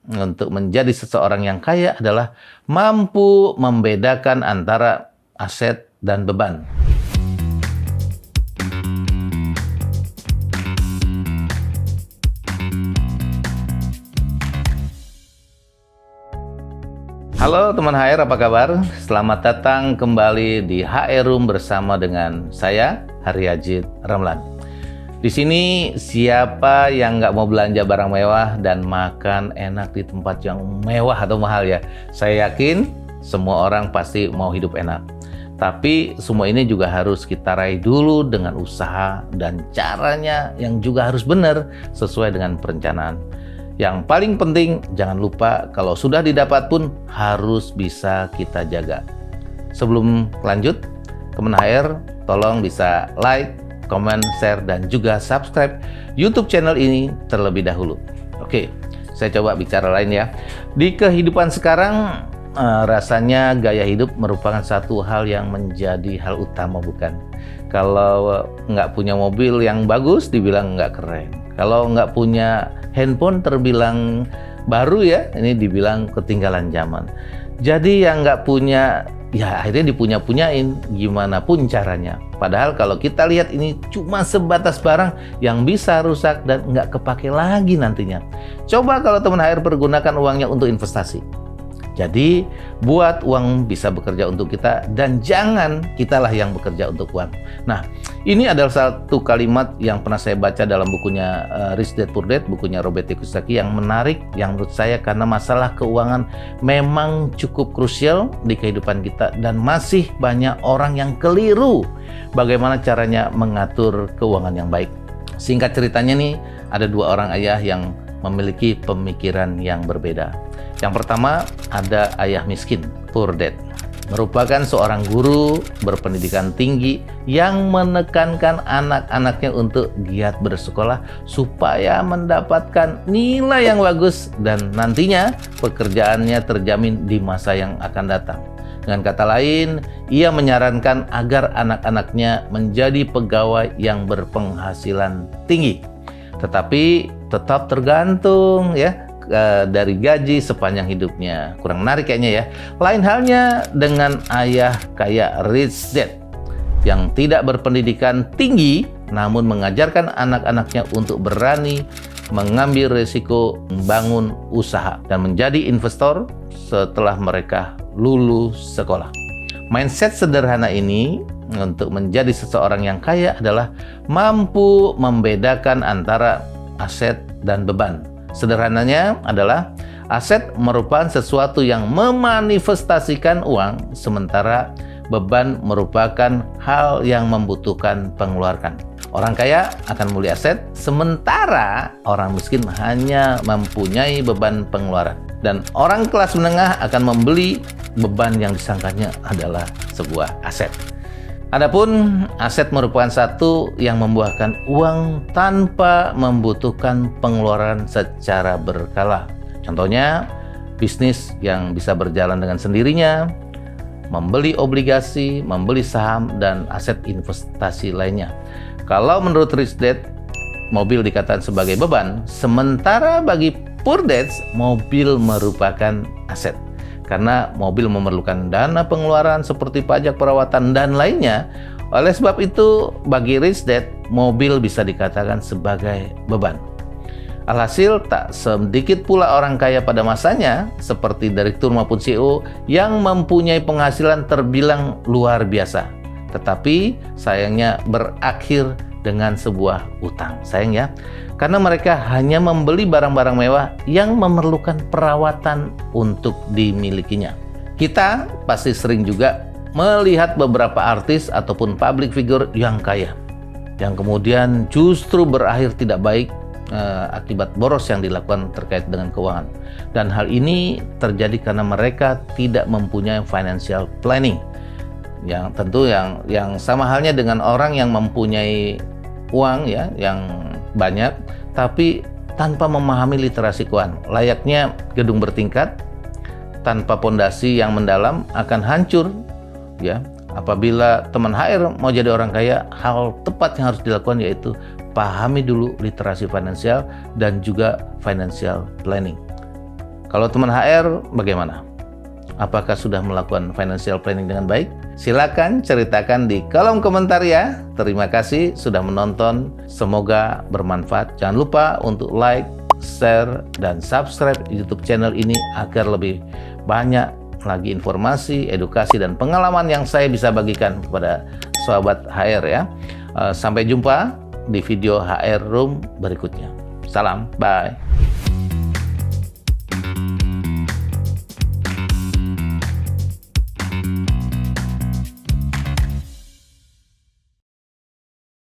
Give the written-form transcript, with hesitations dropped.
untuk menjadi seseorang yang kaya adalah mampu membedakan antara aset dan beban. Halo teman HR, apa kabar? Selamat datang kembali di HR Room bersama dengan saya, Haryajid Ramlan. Di sini siapa yang nggak mau belanja barang mewah dan makan enak di tempat yang mewah atau mahal ya? Saya yakin semua orang pasti mau hidup enak. Tapi semua ini juga harus kita raih dulu dengan usaha dan caranya yang juga harus benar sesuai dengan perencanaan. Yang paling penting, jangan lupa kalau sudah didapat pun harus bisa kita jaga. Sebelum lanjut, teman HR tolong bisa like, comment, share, dan juga subscribe YouTube channel ini terlebih dahulu. Oke, saya coba bicara lain ya. Di kehidupan sekarang, rasanya gaya hidup merupakan satu hal yang menjadi hal utama, bukan? Kalau nggak punya mobil yang bagus, dibilang nggak keren. Kalau nggak punya handphone terbilang baru ya, ini dibilang ketinggalan zaman. Jadi yang nggak punya, ya akhirnya dipunya-punyain gimana pun caranya. Padahal kalau kita lihat ini cuma sebatas barang yang bisa rusak dan nggak kepake lagi nantinya. Coba kalau teman HR pergunakan uangnya untuk investasi. Jadi, buat uang bisa bekerja untuk kita dan jangan kitalah yang bekerja untuk uang. Nah, ini adalah satu kalimat yang pernah saya baca dalam bukunya Rich Dad Poor Dad, bukunya Robert Kiyosaki yang menarik, yang menurut saya karena masalah keuangan memang cukup krusial di kehidupan kita dan masih banyak orang yang keliru bagaimana caranya mengatur keuangan yang baik. Singkat ceritanya nih, ada dua orang ayah yang memiliki pemikiran yang berbeda. Yang pertama, ada ayah miskin, poor dad. Merupakan seorang guru berpendidikan tinggi yang menekankan anak-anaknya untuk giat bersekolah supaya mendapatkan nilai yang bagus dan nantinya pekerjaannya terjamin di masa yang akan datang. Dengan kata lain, ia menyarankan agar anak-anaknya menjadi pegawai yang berpenghasilan tinggi. Tetapi tetap tergantung ya dari gaji sepanjang hidupnya. Kurang menarik kayaknya ya. Lain halnya dengan ayah kaya Rich Dad yang tidak berpendidikan tinggi namun mengajarkan anak-anaknya untuk berani mengambil risiko membangun usaha dan menjadi investor setelah mereka lulus sekolah. Mindset sederhana ini untuk menjadi seseorang yang kaya adalah mampu membedakan antara aset dan beban. Sederhananya adalah aset merupakan sesuatu yang memanifestasikan uang, sementara beban merupakan hal yang membutuhkan pengeluaran. Orang kaya akan membeli aset, sementara orang miskin hanya mempunyai beban pengeluaran. Dan orang kelas menengah akan membeli beban yang disangkanya adalah sebuah aset. Adapun aset merupakan satu yang membuahkan uang tanpa membutuhkan pengeluaran secara berkala. Contohnya, bisnis yang bisa berjalan dengan sendirinya, membeli obligasi, membeli saham, dan aset investasi lainnya. Kalau menurut Rich Dad, mobil dikatakan sebagai beban, sementara bagi Poor Dad, mobil merupakan aset. Karena mobil memerlukan dana pengeluaran seperti pajak, perawatan, dan lainnya. Oleh sebab itu, bagi Rich Dad, mobil bisa dikatakan sebagai beban. Alhasil, tak sedikit pula orang kaya pada masanya, seperti direktur maupun CEO, yang mempunyai penghasilan terbilang luar biasa. Tetapi, sayangnya berakhir dengan sebuah utang. Sayang ya, karena mereka hanya membeli barang-barang mewah yang memerlukan perawatan untuk dimilikinya. Kita pasti sering juga melihat beberapa artis ataupun public figure yang kaya, yang kemudian justru berakhir tidak baik akibat boros yang dilakukan terkait dengan keuangan. Dan hal ini terjadi karena mereka tidak mempunyai financial planning. Yang tentu yang sama halnya dengan orang yang mempunyai uang ya yang banyak tapi tanpa memahami literasi keuangan. Layaknya gedung bertingkat tanpa pondasi yang mendalam akan hancur ya. Apabila teman HR mau jadi orang kaya, hal tepat yang harus dilakukan yaitu pahami dulu literasi finansial dan juga financial planning. Kalau teman HR bagaimana? Apakah sudah melakukan financial planning dengan baik? Silakan ceritakan di kolom komentar ya. Terima kasih sudah menonton. Semoga bermanfaat. Jangan lupa untuk like, share, dan subscribe YouTube channel ini agar lebih banyak lagi informasi, edukasi, dan pengalaman yang saya bisa bagikan kepada sahabat HR ya. Sampai jumpa di video HR Room berikutnya. Salam, bye.